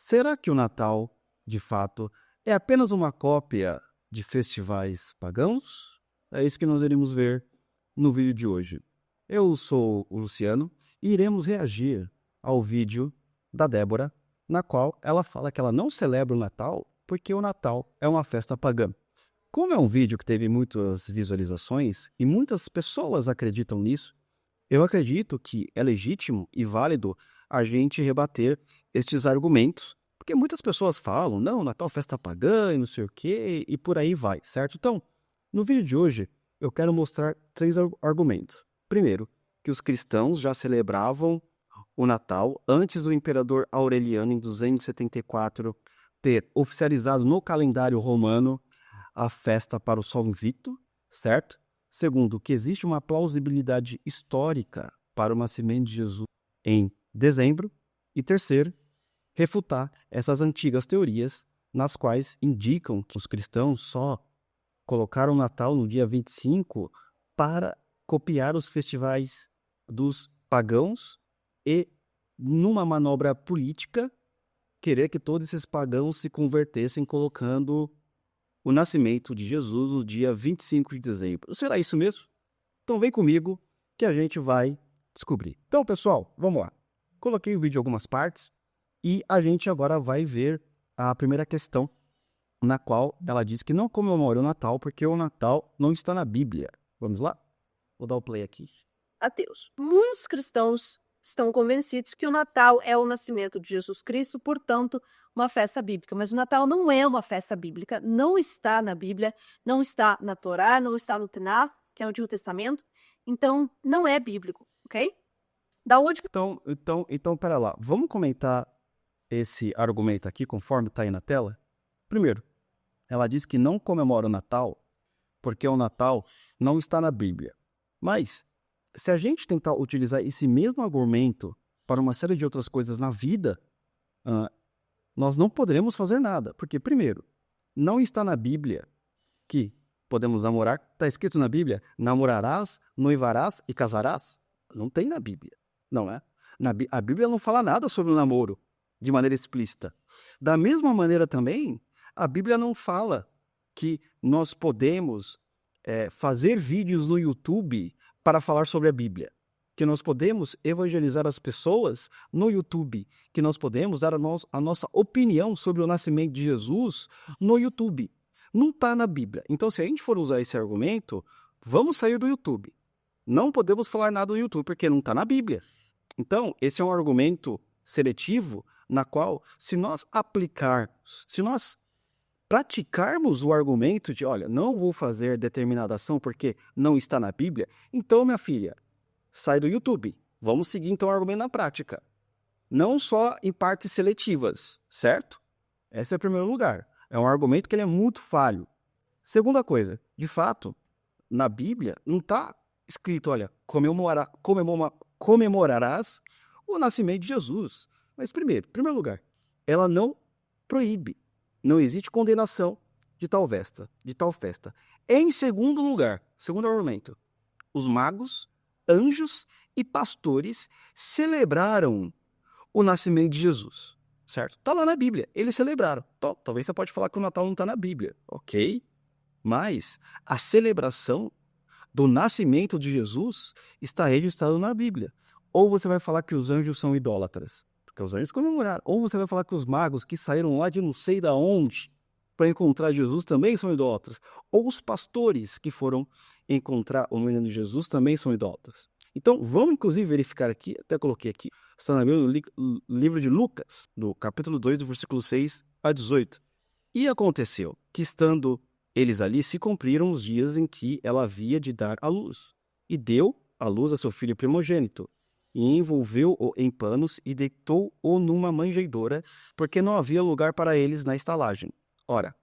Será que o Natal, de fato, é apenas uma cópia de festivais pagãos? É isso que nós iremos ver no vídeo de hoje. Eu sou o Luciano e iremos reagir ao vídeo da Débora, na qual ela fala que ela não celebra o Natal porque o Natal é uma festa pagã. Como é um vídeo que teve muitas visualizações e muitas pessoas acreditam nisso, eu acredito que é legítimo e válido a gente rebater estes argumentos, porque muitas pessoas falam, não, Natal é festa pagã e não sei o quê, e por aí vai, certo? Então, no vídeo de hoje, eu quero mostrar 3 argumentos. Primeiro, que os cristãos já celebravam o Natal antes do imperador Aureliano, em 274, ter oficializado no calendário romano a festa para o Sol Invicto, certo? Segundo, que existe uma plausibilidade histórica para o nascimento de Jesus em dezembro. E terceiro, refutar essas antigas teorias nas quais indicam que os cristãos só colocaram o Natal no dia 25 para copiar os festivais dos pagãos e, numa manobra política, querer que todos esses pagãos se convertessem colocando o nascimento de Jesus no dia 25 de dezembro. Será isso mesmo? Então vem comigo que a gente vai descobrir. Então, pessoal, vamos lá. Coloquei o vídeo em algumas partes e a gente agora vai ver a primeira questão, na qual ela diz que não comemora o Natal porque o Natal não está na Bíblia. Vamos lá? Vou dar o play aqui. Ateus. Muitos cristãos estão convencidos que o Natal é o nascimento de Jesus Cristo, portanto, uma festa bíblica. Mas o Natal não é uma festa bíblica, não está na Bíblia, não está na Torá, não está no Taná, que é o Antigo Testamento, então não é bíblico, ok? Da onde... Então, pera lá. Vamos comentar esse argumento aqui, conforme está aí na tela? Primeiro, ela diz que não comemora o Natal porque o Natal não está na Bíblia. Mas, se a gente tentar utilizar esse mesmo argumento para uma série de outras coisas na vida, nós não poderemos fazer nada. Porque, primeiro, não está na Bíblia que podemos namorar. Está escrito na Bíblia, namorarás, noivarás e casarás. Não tem na Bíblia, não é? A Bíblia não fala nada sobre o namoro de maneira explícita. Da mesma maneira também, a Bíblia não fala que nós podemos fazer vídeos no YouTube para falar sobre a Bíblia, que nós podemos evangelizar as pessoas no YouTube, que nós podemos dar a nossa opinião sobre o nascimento de Jesus no YouTube. Não está na Bíblia. Então, se a gente for usar esse argumento, vamos sair do YouTube. Não podemos falar nada no YouTube, porque não está na Bíblia. Então, esse é um argumento seletivo, na qual, se nós aplicarmos, se nós praticarmos o argumento de, olha, não vou fazer determinada ação porque não está na Bíblia, então, minha filha, sai do YouTube. Vamos seguir, então, o argumento na prática. Não só em partes seletivas, certo? Esse é o primeiro lugar. É um argumento que ele é muito falho. Segunda coisa, de fato, na Bíblia não está escrito, olha, comemorarás o nascimento de Jesus. Mas primeiro, em primeiro lugar, ela não proíbe. Não existe condenação de tal festa. Em segundo lugar, segundo argumento, os magos, anjos e pastores celebraram o nascimento de Jesus, certo? Está lá na Bíblia, eles celebraram. Então, talvez você pode falar que o Natal não está na Bíblia, ok? Mas a celebração do nascimento de Jesus está registrado na Bíblia. Ou você vai falar que os anjos são idólatras, porque os anjos comemoraram. Ou você vai falar que os magos que saíram lá de não sei da onde para encontrar Jesus também são idólatras. Ou os pastores que foram encontrar o menino Jesus também são idólatras. Então, vamos inclusive verificar aqui, até coloquei aqui, está na Bíblia, no livro de Lucas, do capítulo 2, do versículo 6 a 18. E aconteceu que, estando eles ali, se cumpriram os dias em que ela havia de dar à luz. E deu à luz a seu filho primogênito, e envolveu-o em panos e deitou-o numa manjedoura, porque não havia lugar para eles na estalagem. Ora,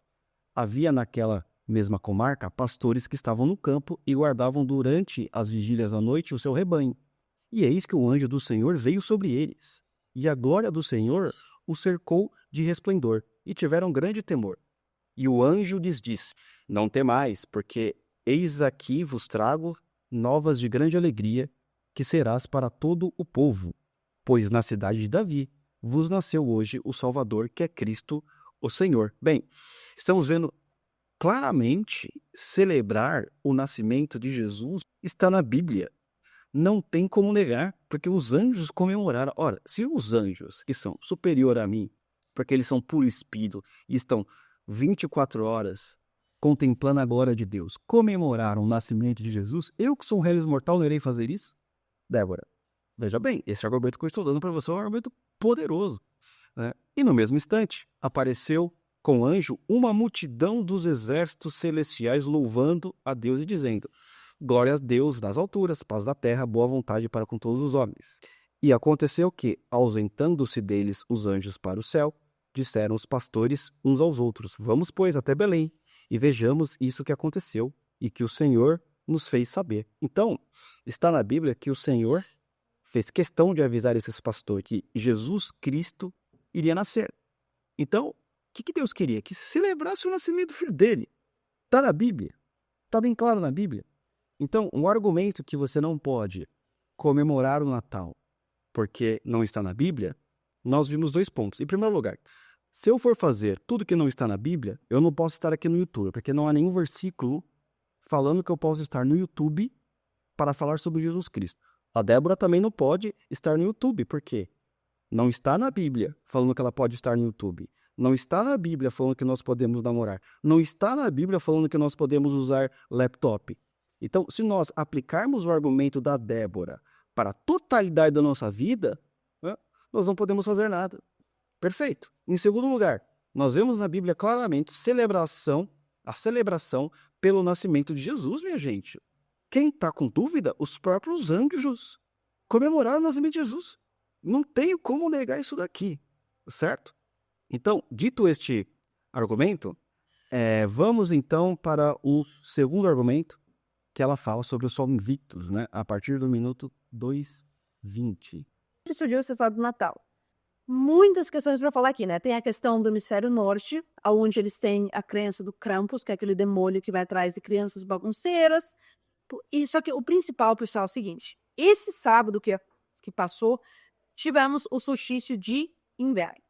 havia naquela mesma comarca pastores que estavam no campo e guardavam durante as vigílias à noite o seu rebanho. E eis que o anjo do Senhor veio sobre eles, e a glória do Senhor os cercou de resplendor, e tiveram grande temor. E o anjo lhes disse, não temais, porque eis aqui vos trago novas de grande alegria, que serás para todo o povo, pois na cidade de Davi vos nasceu hoje o Salvador, que é Cristo, o Senhor. Bem, estamos vendo claramente celebrar o nascimento de Jesus está na Bíblia. Não tem como negar, porque os anjos comemoraram. Ora, se os anjos, que são superior a mim, porque eles são puro espírito e estão 24 horas contemplando a glória de Deus, comemoraram o nascimento de Jesus, eu que sou um réis mortal não irei fazer isso? Débora, veja bem, esse argumento que eu estou dando para você é um argumento poderoso, né? E no mesmo instante, apareceu com anjo uma multidão dos exércitos celestiais louvando a Deus e dizendo: glória a Deus nas alturas, paz da terra, boa vontade para com todos os homens. E aconteceu que, ausentando-se deles os anjos para o céu, disseram os pastores uns aos outros: vamos, pois, até Belém, e vejamos isso que aconteceu, e que o Senhor nos fez saber. Então, está na Bíblia que o Senhor fez questão de avisar esses pastores que Jesus Cristo iria nascer. Então, o que Deus queria? Que celebrasse o nascimento do filho dele. Está na Bíblia. Está bem claro na Bíblia. Então, um argumento que você não pode comemorar o Natal porque não está na Bíblia, nós vimos 2 pontos. Em primeiro lugar, se eu for fazer tudo que não está na Bíblia, eu não posso estar aqui no YouTube, porque não há nenhum versículo falando que eu posso estar no YouTube para falar sobre Jesus Cristo. A Débora também não pode estar no YouTube, por quê? Não está na Bíblia falando que ela pode estar no YouTube. Não está na Bíblia falando que nós podemos namorar. Não está na Bíblia falando que nós podemos usar laptop. Então, se nós aplicarmos o argumento da Débora para a totalidade da nossa vida, né, nós não podemos fazer nada. Perfeito. Em segundo lugar, nós vemos na Bíblia claramente a celebração pelo nascimento de Jesus, minha gente. Quem está com dúvida? Os próprios anjos comemoraram o nascimento de Jesus. Não tenho como negar isso daqui, certo? Então, dito este argumento, vamos então para o segundo argumento, que ela fala sobre o Sol Invictus, né? A partir do minuto 2:20. Surgiu você fala do Natal. Muitas questões para falar aqui, né? Tem a questão do hemisfério norte, onde eles têm a crença do Krampus, que é aquele demônio que vai atrás de crianças bagunceiras. E só que o principal, pessoal, é o seguinte: esse sábado que passou, tivemos o solstício de inverno.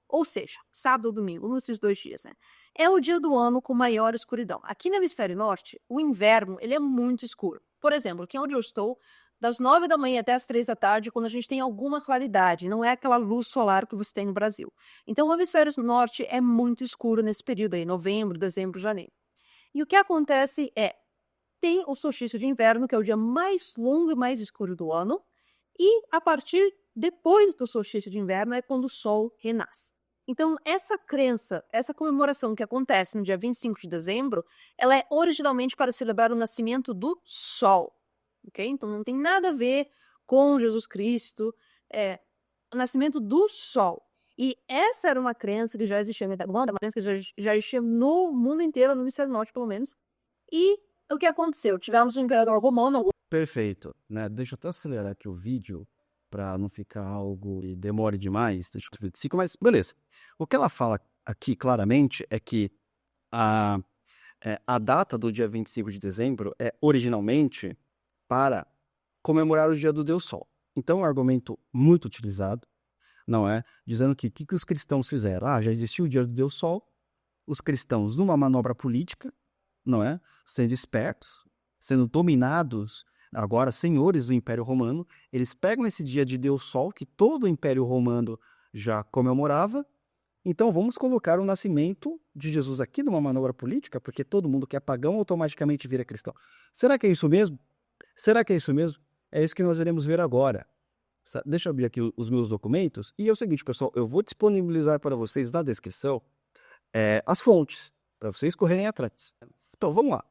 Ou seja, sábado ou domingo, um desses 2 dias, né? É o dia do ano com maior escuridão. Aqui no hemisfério norte, o inverno ele é muito escuro. Por exemplo, aqui onde eu estou, das 9 da manhã até as 3 da tarde, quando a gente tem alguma claridade, não é aquela luz solar que você tem no Brasil. Então, o hemisfério norte é muito escuro nesse período aí, novembro, dezembro, janeiro. E o que acontece é, tem o solstício de inverno, que é o dia mais longo e mais escuro do ano, e a partir depois do solstício de inverno é quando o sol renasce. Então, essa crença, essa comemoração que acontece no dia 25 de dezembro, ela é originalmente para celebrar o nascimento do sol, ok? Então, não tem nada a ver com Jesus Cristo, é o nascimento do sol. E essa era uma crença que já existia, uma crença que já existia no mundo inteiro, no hemisfério norte, pelo menos. E o que aconteceu? Tivemos um imperador romano. Perfeito, né? Deixa eu até acelerar aqui o vídeo para não ficar algo e demore demais. Deixa eu ver 25, mas beleza. O que ela fala aqui claramente é que a data do dia 25 de dezembro é originalmente para comemorar o dia do Deus Sol. Então, é um argumento muito utilizado, não é? Dizendo que o que os cristãos fizeram? Já existiu o dia do Deus Sol, os cristãos, numa manobra política, não é? Sendo espertos, sendo dominados, agora senhores do Império Romano, eles pegam esse dia de Deus Sol, que todo o Império Romano já comemorava, então vamos colocar o nascimento de Jesus aqui numa manobra política, porque todo mundo que é pagão automaticamente vira cristão. Será que é isso mesmo? Será que é isso mesmo? É isso que nós iremos ver agora. Deixa eu abrir aqui os meus documentos. E é o seguinte, pessoal, eu vou disponibilizar para vocês na descrição as fontes, para vocês correrem atrás. Então, vamos lá.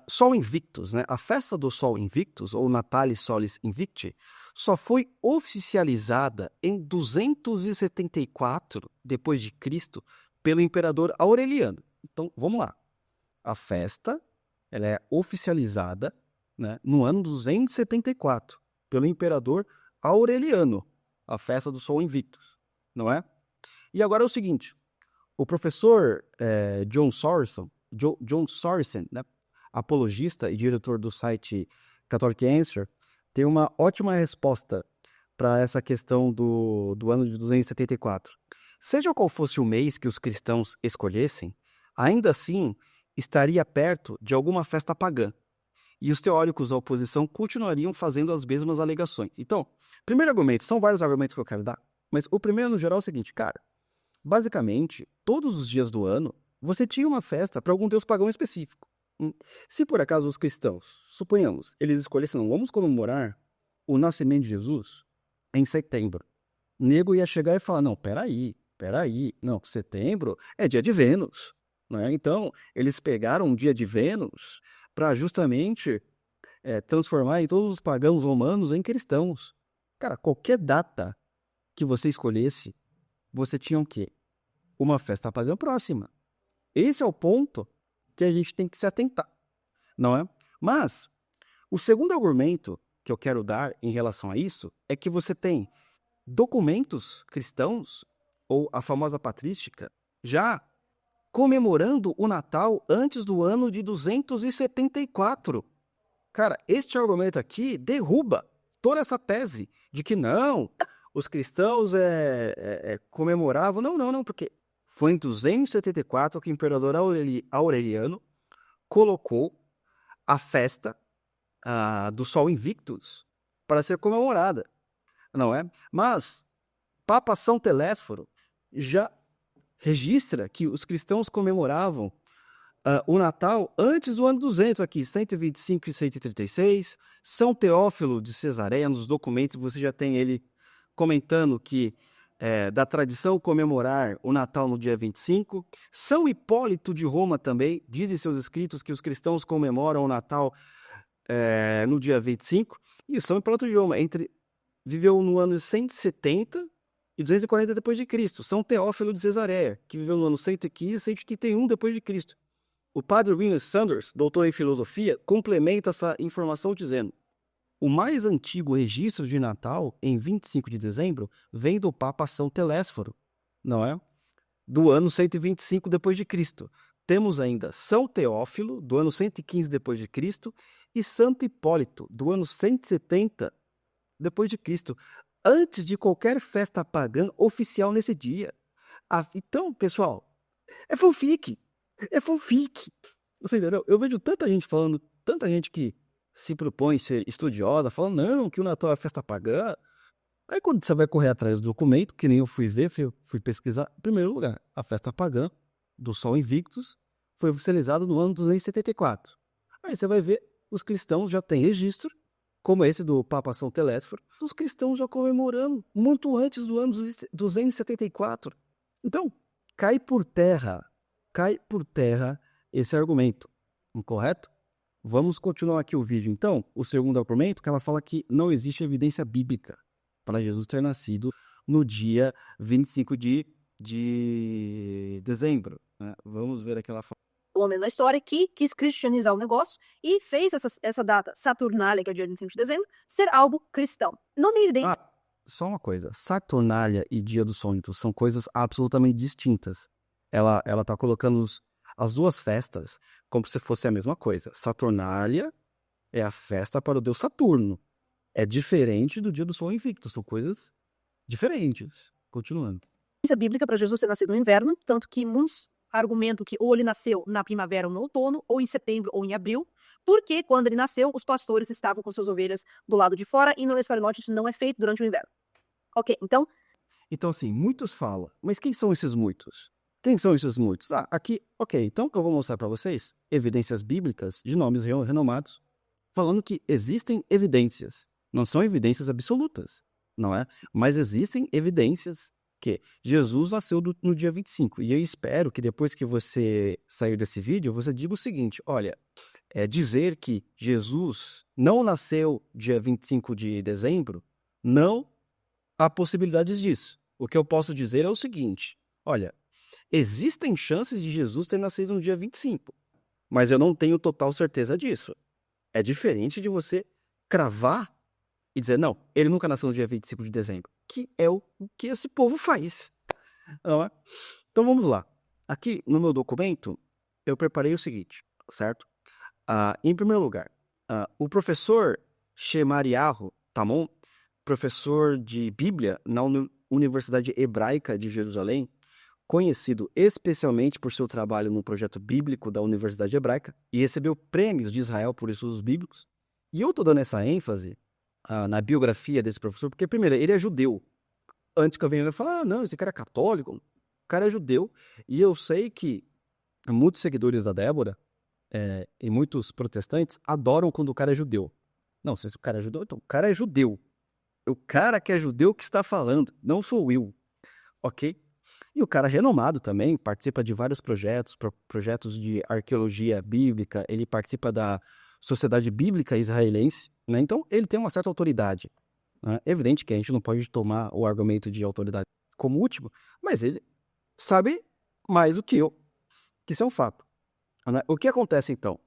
Sol Invictus, né? A festa do Sol Invictus, ou Natalis Solis Invicti, só foi oficializada em 274 depois de Cristo pelo imperador Aureliano. Então, vamos lá. A festa ela é oficializada, né, no ano 274 pelo imperador Aureliano, a festa do Sol Invictus, não é? E agora é o seguinte, o professor John Sorensen, né, apologista e diretor do site Catholic Answer, tem uma ótima resposta para essa questão do ano de 274. Seja qual fosse o mês que os cristãos escolhessem, ainda assim estaria perto de alguma festa pagã. E os teóricos da oposição continuariam fazendo as mesmas alegações. Então, primeiro argumento, são vários argumentos que eu quero dar, mas o primeiro, no geral, é o seguinte, cara, basicamente, todos os dias do ano, você tinha uma festa para algum deus pagão específico. Se por acaso os cristãos, suponhamos, eles escolhessem, não, vamos comemorar o nascimento de Jesus em setembro. O nego ia chegar e falar, não, peraí, não, setembro é dia de Vênus, né? Então, eles pegaram um dia de Vênus para justamente transformar todos os pagãos romanos em cristãos. Cara, qualquer data que você escolhesse, você tinha o quê? Uma festa pagã próxima. Esse é o ponto que a gente tem que se atentar, não é? Mas, o segundo argumento que eu quero dar em relação a isso é que você tem documentos cristãos, ou a famosa patrística, já comemorando o Natal antes do ano de 274. Cara, este argumento aqui derruba toda essa tese de que não, os cristãos comemoravam. Não, porque foi em 274 que o imperador Aureliano colocou a festa do Sol Invictus para ser comemorada, não é? Mas Papa São Telésforo já registra que os cristãos comemoravam o Natal antes do ano 200, aqui, 125 e 136. São Teófilo de Cesareia, nos documentos você já tem ele comentando que da tradição comemorar o Natal no dia 25. São Hipólito de Roma também diz em seus escritos que os cristãos comemoram o Natal no dia 25. E São Hipólito de Roma viveu no ano 170 e 240 depois de Cristo. São Teófilo de Cesareia, que viveu no ano 115 e 131 depois de Cristo. O padre William Sanders, doutor em filosofia, complementa essa informação dizendo: o mais antigo registro de Natal, em 25 de dezembro, vem do Papa São Telésforo, não é? Do ano 125 depois de Cristo. Temos ainda São Teófilo, do ano 115 depois de Cristo, e Santo Hipólito, do ano 170 depois de Cristo, antes de qualquer festa pagã oficial nesse dia. Então, pessoal, é fanfic. É fanfic. Você entendeu? Eu vejo tanta gente falando, tanta gente que se propõe ser estudiosa, falando, não, que o Natal é festa pagã. Aí quando você vai correr atrás do documento, que nem eu fui ver, fui pesquisar, em primeiro lugar, a festa pagã do Sol Invictus foi oficializada no ano 274. Aí você vai ver, os cristãos já têm registro, como esse do Papa São Telésforo, os cristãos já comemorando muito antes do ano 274. Então, cai por terra esse argumento, incorreto? Vamos continuar aqui o vídeo, então. O segundo argumento, que ela fala que não existe evidência bíblica para Jesus ter nascido no dia 25 de dezembro, né? Vamos ver aqui ela fala. O homem na história que quis cristianizar o negócio e fez essa data saturnália, que é o dia 25 de dezembro, ser algo cristão. Não tem evidência. Só uma coisa, Saturnália e Dia do Sol Invictus são coisas absolutamente distintas. Ela tá colocando as duas festas como se fosse a mesma coisa. Saturnália é a festa para o deus Saturno. É diferente do Dia do Sol Invictus, são coisas diferentes. Continuando. Bíblica para Jesus ter nascido no inverno, tanto que muitos argumentam que ou ele nasceu na primavera ou no outono, ou em setembro ou em abril, porque quando ele nasceu, os pastores estavam com suas ovelhas do lado de fora e no hemisfério norte isso não é feito durante o inverno. Ok, então... Então, assim, muitos falam, mas quem são esses muitos? Quem são esses muitos? Aqui, ok, então eu vou mostrar para vocês evidências bíblicas de nomes renomados, falando que existem evidências, não são evidências absolutas, não é? Mas existem evidências que Jesus nasceu no dia 25. E eu espero que depois que você sair desse vídeo, você diga o seguinte, olha, dizer que Jesus não nasceu dia 25 de dezembro, não há possibilidades disso. O que eu posso dizer é o seguinte, olha, existem chances de Jesus ter nascido no dia 25, mas eu não tenho total certeza disso. É diferente de você cravar e dizer, não, ele nunca nasceu no dia 25 de dezembro, que é o que esse povo faz. Não é? Então vamos lá. Aqui no meu documento, eu preparei o seguinte, certo? Em primeiro lugar, o professor Shemariahu Tamon professor de Bíblia na Universidade Hebraica de Jerusalém, conhecido especialmente por seu trabalho no projeto bíblico da Universidade Hebraica, e recebeu prêmios de Israel por estudos bíblicos. E eu estou dando essa ênfase na biografia desse professor, porque, primeiro, ele é judeu. Antes que eu venha falar, não, esse cara é católico. O cara é judeu. E eu sei que muitos seguidores da Débora e muitos protestantes adoram quando o cara é judeu. Não, se o cara é judeu, então o cara é judeu. O cara que é judeu que está falando, não sou eu. Ok? E o cara é renomado também, participa de vários projetos de arqueologia bíblica, ele participa da Sociedade Bíblica Israelense, né? Então ele tem uma certa autoridade. Né? É evidente que a gente não pode tomar o argumento de autoridade como último, mas ele sabe mais do que eu, que isso é um fato. Né? O que acontece então?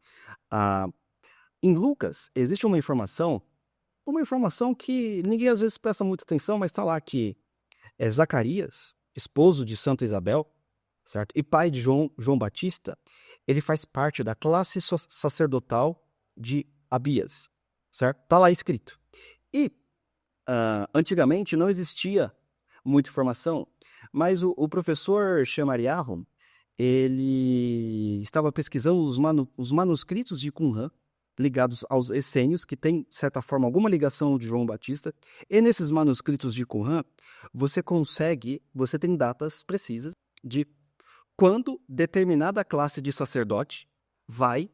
Em Lucas existe uma informação que ninguém às vezes presta muita atenção, mas está lá que Zacarias, esposo de Santa Isabel, certo? E pai de João Batista, ele faz parte da classe sacerdotal de Abias, certo? Tá lá escrito. E antigamente não existia muita informação, mas o professor Shemariah, ele estava pesquisando os manuscritos de Qumran, ligados aos essênios, que tem, de certa forma, alguma ligação de João Batista, e nesses manuscritos de Qumran, você tem datas precisas de quando determinada classe de sacerdote vai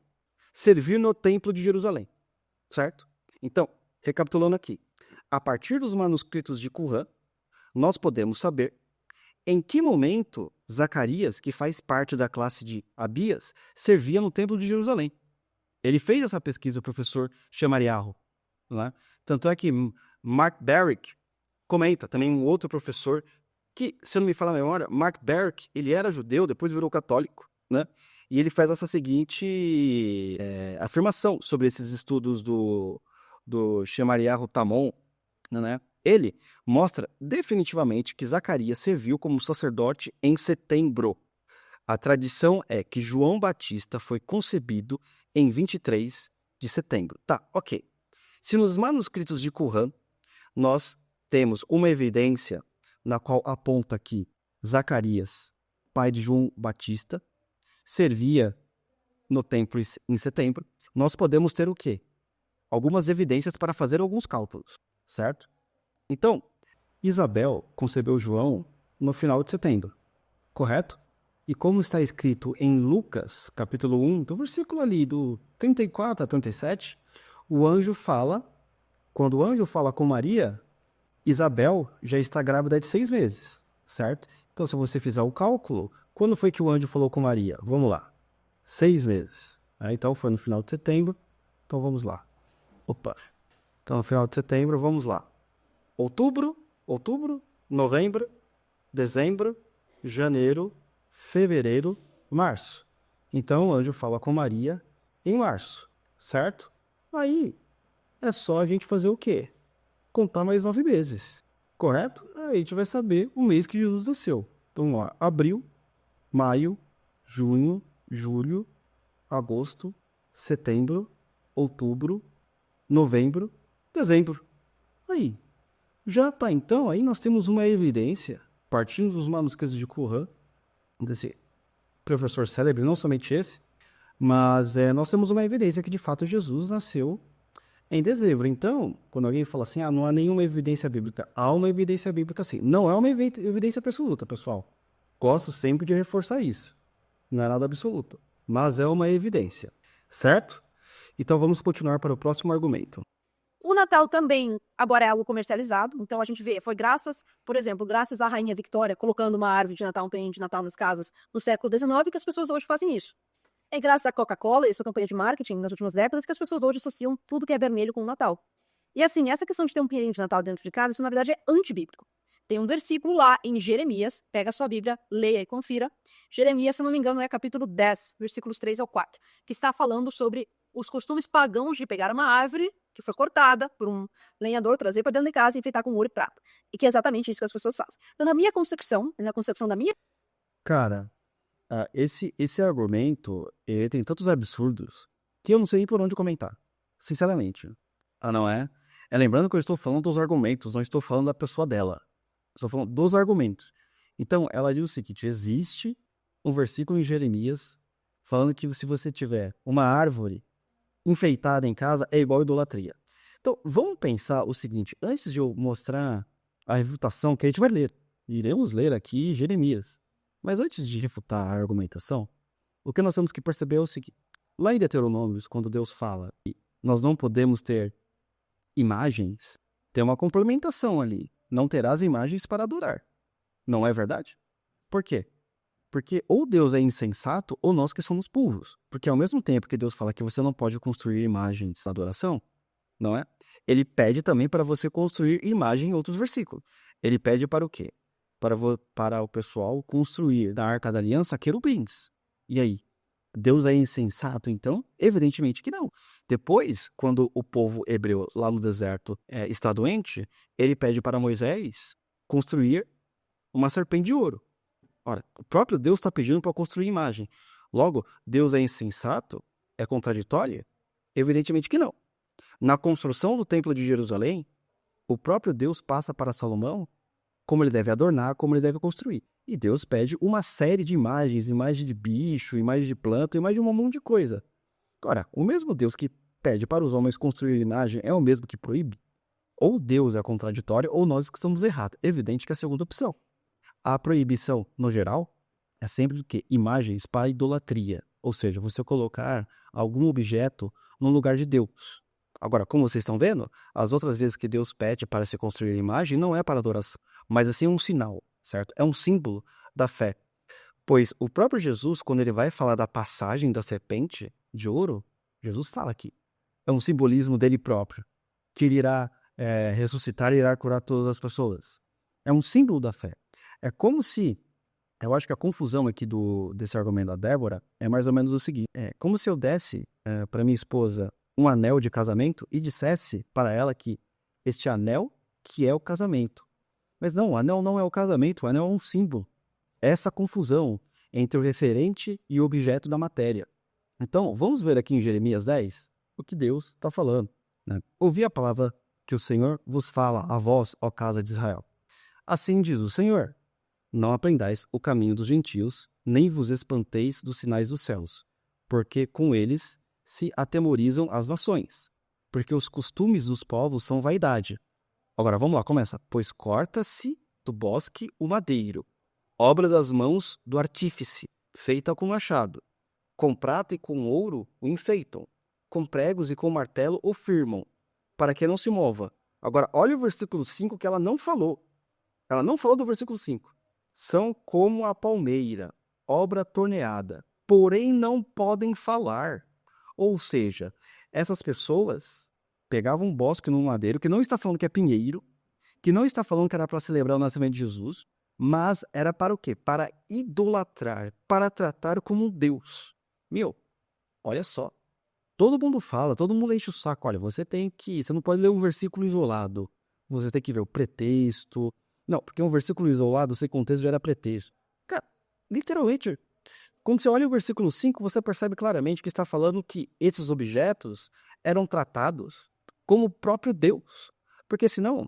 servir no templo de Jerusalém, certo? Então, recapitulando aqui, a partir dos manuscritos de Qumran, nós podemos saber em que momento Zacarias, que faz parte da classe de Abias, servia no templo de Jerusalém. Ele fez essa pesquisa, o professor Shemariah, né? Tanto é que Mark Barrick comenta, também um outro professor, que, se eu não me falha a memória, Mark Barrick, ele era judeu, depois virou católico, né? E ele faz essa seguinte afirmação sobre esses estudos do Shemariah Tamon, né? Ele mostra definitivamente que Zacarias serviu como sacerdote em setembro. A tradição é que João Batista foi concebido em 23 de setembro. Tá, ok. Se nos manuscritos de Qumran nós temos uma evidência na qual aponta que Zacarias, pai de João Batista, servia no templo em setembro, nós podemos ter o quê? Algumas evidências para fazer alguns cálculos, certo? Então, Isabel concebeu João no final de setembro, correto? E como está escrito em Lucas, capítulo 1, do versículo ali do 34 a 37, quando o anjo fala com Maria, Isabel já está grávida de 6 meses, certo? Então, se você fizer o cálculo, quando foi que o anjo falou com Maria? Vamos lá. 6 meses. Então, foi no final de setembro. Então, vamos lá. Então, no final de setembro, vamos lá. Outubro, novembro, dezembro, janeiro, fevereiro, março. Então, o anjo fala com Maria em março, certo? Aí, é só a gente fazer o quê? Contar mais 9 meses, correto? Aí a gente vai saber o mês que Jesus nasceu. Então, vamos lá. Abril, maio, junho, julho, agosto, setembro, outubro, novembro, dezembro. Aí, já tá então, aí nós temos uma evidência, partindo dos manuscritos de Qumran, desse professor célebre, não somente esse, mas nós temos uma evidência que de fato Jesus nasceu em dezembro. Então, quando alguém fala assim, não há nenhuma evidência bíblica, há uma evidência bíblica sim. Não é uma evidência absoluta, pessoal. Gosto sempre de reforçar isso. Não é nada absoluto, mas é uma evidência, certo? Então vamos continuar para o próximo argumento. O Natal também agora é algo comercializado, então a gente vê, foi graças à Rainha Victória, colocando uma árvore de Natal, um painho de Natal nas casas no século XIX, que as pessoas hoje fazem isso. É graças à Coca-Cola e sua campanha de marketing nas últimas décadas que as pessoas hoje associam tudo que é vermelho com o Natal. E assim, essa questão de ter um painho de Natal dentro de casa, isso na verdade é antibíblico. Tem um versículo lá em Jeremias, pega a sua Bíblia, leia e confira. Jeremias, se eu não me engano, é capítulo 10, versículos 3 ao 4, que está falando sobre os costumes pagãos de pegar uma árvore que foi cortada por um lenhador, trazer para dentro de casa e enfeitar com ouro e prata. E que é exatamente isso que as pessoas fazem. Então, na minha concepção, da minha... Cara, esse argumento, ele tem tantos absurdos que eu não sei nem por onde comentar. Sinceramente. Não é? Lembrando que eu estou falando dos argumentos, não estou falando da pessoa dela. Estou falando dos argumentos. Então, ela diz o seguinte: existe um versículo em Jeremias falando que se você tiver uma árvore enfeitada em casa, é igual idolatria. Então, vamos pensar o seguinte: antes de eu mostrar a refutação que a gente vai ler, iremos ler aqui Jeremias. Mas antes de refutar a argumentação, o que nós temos que perceber é o seguinte: lá em Deuteronômios, quando Deus fala que nós não podemos ter imagens, tem uma complementação ali. Não terás imagens para adorar. Não é verdade? Por quê? Porque ou Deus é insensato ou nós que somos burros. Porque ao mesmo tempo que Deus fala que você não pode construir imagens de adoração, não é? Ele pede também para você construir imagem em outros versículos. Ele pede para o quê? Para o pessoal construir na Arca da Aliança querubins. E aí? Deus é insensato, então? Evidentemente que não. Depois, quando o povo hebreu lá no deserto está doente, ele pede para Moisés construir uma serpente de ouro. Ora, o próprio Deus está pedindo para construir imagem. Logo, Deus é insensato? É contraditório? Evidentemente que não. Na construção do Templo de Jerusalém, o próprio Deus passa para Salomão como ele deve adornar, como ele deve construir. E Deus pede uma série de imagens, imagem de bicho, imagem de planta, imagem de um monte de coisa. Ora, o mesmo Deus que pede para os homens construir imagem é o mesmo que proíbe? Ou Deus é contraditório, ou nós que estamos errados. Evidente que é a segunda opção. A proibição, no geral, é sempre do que? Imagens para idolatria. Ou seja, você colocar algum objeto no lugar de Deus. Agora, como vocês estão vendo, as outras vezes que Deus pede para se construir imagem não é para adoração, mas assim um sinal, certo? É um símbolo da fé. Pois o próprio Jesus, quando ele vai falar da passagem da serpente de ouro, Jesus fala que é um simbolismo dele próprio, que ele irá ressuscitar e irá curar todas as pessoas. É um símbolo da fé. É como se, eu acho que a confusão aqui desse argumento da Débora é mais ou menos o seguinte: é como se eu desse para minha esposa um anel de casamento e dissesse para ela que este anel que é o casamento. Mas não, o anel não é o casamento, o anel é um símbolo. Essa confusão entre o referente e o objeto da matéria. Então, vamos ver aqui em Jeremias 10 o que Deus está falando, né? Ouvi a palavra que o Senhor vos fala a vós, ó casa de Israel. Assim diz o Senhor: não aprendais o caminho dos gentios, nem vos espanteis dos sinais dos céus, porque com eles se atemorizam as nações, porque os costumes dos povos são vaidade. Agora, vamos lá, começa. Pois corta-se do bosque o madeiro, obra das mãos do artífice, feita com machado. Com prata e com ouro o enfeitam, com pregos e com martelo o firmam, para que não se mova. Agora, olha o versículo 5 que ela não falou. Ela não falou do versículo 5. São como a palmeira, obra torneada, porém não podem falar. Ou seja, essas pessoas pegavam um bosque num madeiro, que não está falando que é pinheiro, que não está falando que era para celebrar o nascimento de Jesus, mas era para o quê? Para idolatrar, para tratar como um Deus. Olha só. Todo mundo fala, todo mundo enche o saco. Olha, você não pode ler um versículo isolado. Você tem que ver o pretexto. Não, porque um versículo isolado, sem contexto, já era pretexto. Cara, literalmente, quando você olha o versículo 5, você percebe claramente que está falando que esses objetos eram tratados como o próprio Deus. Porque senão,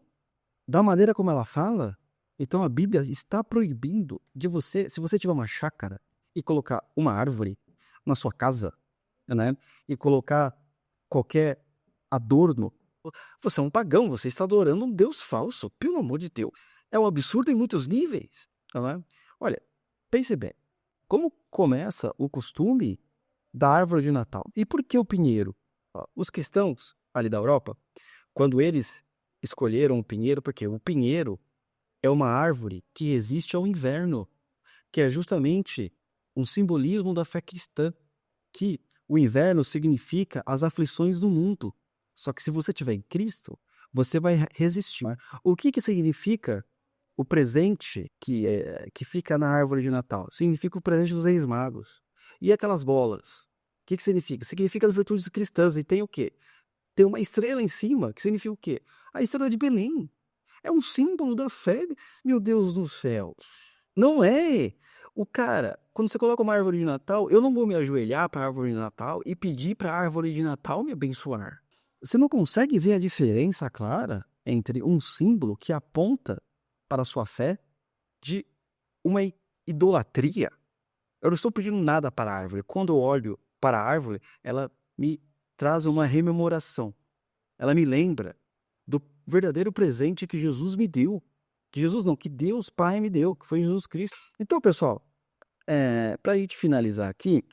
da maneira como ela fala, então a Bíblia está proibindo de você, se você tiver uma chácara e colocar uma árvore na sua casa, né, e colocar qualquer adorno, você é um pagão, você está adorando um Deus falso, pelo amor de Deus. É um absurdo em muitos níveis, né? Olha, pense bem, como começa o costume da árvore de Natal? E por que o pinheiro? Os cristãos ali da Europa, quando eles escolheram o pinheiro, porque o pinheiro é uma árvore que resiste ao inverno, que é justamente um simbolismo da fé cristã, que o inverno significa as aflições do mundo. Só que se você estiver em Cristo, você vai resistir. O que significa o presente que fica na árvore de Natal? Significa o presente dos Reis Magos. E aquelas bolas? O que significa? Significa as virtudes cristãs. E tem o quê? Tem uma estrela em cima, que significa o quê? A estrela de Belém. É um símbolo da fé. Meu Deus do céu. Não é. O cara, quando você coloca uma árvore de Natal, eu não vou me ajoelhar para a árvore de Natal e pedir para a árvore de Natal me abençoar. Você não consegue ver a diferença clara entre um símbolo que aponta para a sua fé de uma idolatria? Eu não estou pedindo nada para a árvore. Quando eu olho para a árvore, ela me traz uma rememoração. Ela me lembra do verdadeiro presente que Jesus me deu. Que Jesus não, que Deus Pai me deu, que foi Jesus Cristo. Então, pessoal, para a gente finalizar aqui,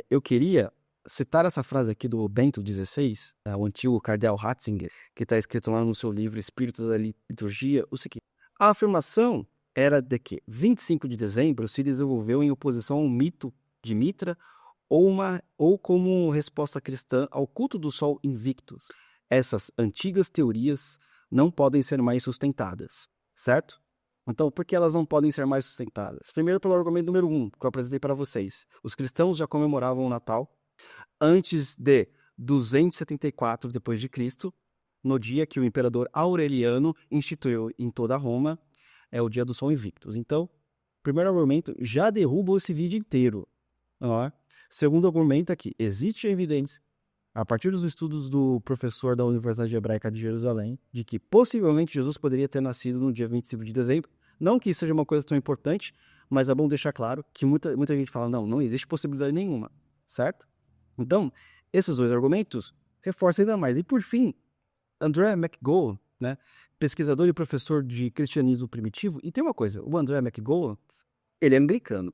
eu queria citar essa frase aqui do Bento XVI, o antigo cardeal Ratzinger, que está escrito lá no seu livro Espírito da Liturgia, o seguinte: a afirmação era de que 25 de dezembro se desenvolveu em oposição ao mito de Mitra ou como resposta cristã ao culto do Sol Invictus. Essas antigas teorias não podem ser mais sustentadas, certo? Então, por que elas não podem ser mais sustentadas? Primeiro, pelo argumento número 1, que eu apresentei para vocês. Os cristãos já comemoravam o Natal antes de 274 depois de Cristo, no dia que o imperador Aureliano instituiu em toda Roma o dia do Sol Invictus. Então, primeiro argumento já derruba esse vídeo inteiro. Segundo argumento aqui, existe evidência, a partir dos estudos do professor da Universidade Hebraica de Jerusalém, de que possivelmente Jesus poderia ter nascido no dia 25 de dezembro. Não que isso seja uma coisa tão importante, mas é bom deixar claro que muita gente fala, não existe possibilidade nenhuma, certo? Então, esses dois argumentos reforçam ainda mais. E por fim, André McGowan, né, pesquisador e professor de cristianismo primitivo, e tem uma coisa, o André McGowan, ele é anglicano,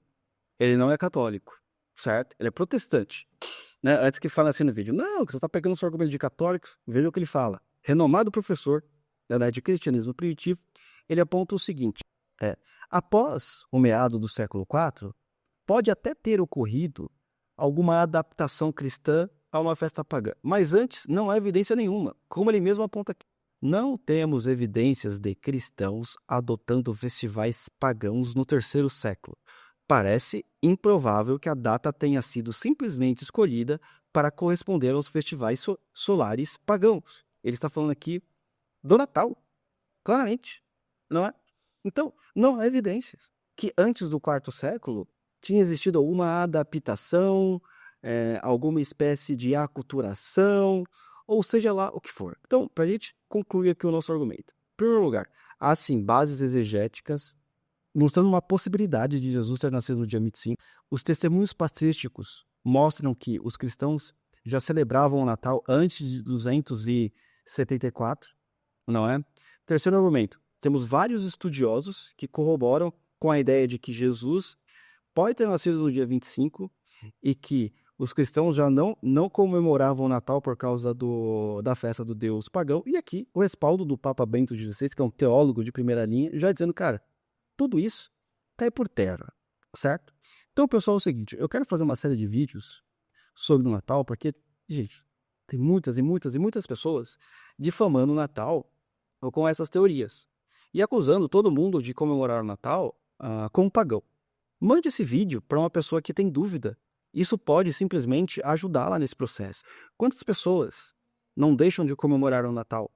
ele não é católico, certo? Ele é protestante. Né? Antes que fale assim no vídeo, não, que você está pegando o seu argumento de católicos, veja o que ele fala. Renomado professor de cristianismo primitivo, ele aponta o seguinte, após o meado do século IV, pode até ter ocorrido alguma adaptação cristã a uma festa pagã, mas antes não há evidência nenhuma, como ele mesmo aponta aqui. Não temos evidências de cristãos adotando festivais pagãos no terceiro século. Parece improvável que a data tenha sido simplesmente escolhida para corresponder aos festivais solares pagãos. Ele está falando aqui do Natal, claramente, não é? Então, não há evidências que antes do quarto século tinha existido alguma adaptação, alguma espécie de aculturação, ou seja lá o que for. Então, para a gente concluir aqui o nosso argumento. Em primeiro lugar, há sim bases exegéticas mostrando uma possibilidade de Jesus ter nascido no dia 25. Os testemunhos patrísticos mostram que os cristãos já celebravam o Natal antes de 274, não é? Terceiro argumento, temos vários estudiosos que corroboram com a ideia de que Jesus pode ter nascido no dia 25 e que os cristãos já não comemoravam o Natal por causa da festa do Deus pagão. E aqui o respaldo do Papa Bento XVI, que é um teólogo de primeira linha, já dizendo, cara, tudo isso cai por terra, certo? Então, pessoal, é o seguinte, eu quero fazer uma série de vídeos sobre o Natal, porque, gente, tem muitas e muitas e muitas pessoas difamando o Natal com essas teorias e acusando todo mundo de comemorar o Natal como pagão. Mande esse vídeo para uma pessoa que tem dúvida. Isso pode simplesmente ajudá-la nesse processo. Quantas pessoas não deixam de comemorar o Natal?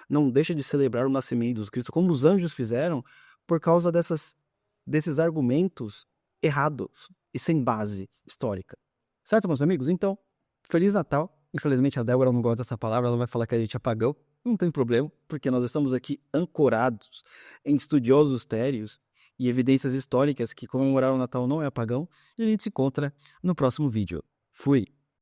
Não deixam de celebrar o nascimento de Jesus Cristo, como os anjos fizeram, por causa desses argumentos errados e sem base histórica. Certo, meus amigos? Então, Feliz Natal. Infelizmente a Débora não gosta dessa palavra, ela vai falar que a gente é pagão. Não tem problema, porque nós estamos aqui ancorados em estudiosos sérios e evidências históricas que comemorar o Natal não é pagão. E a gente se encontra no próximo vídeo. Fui!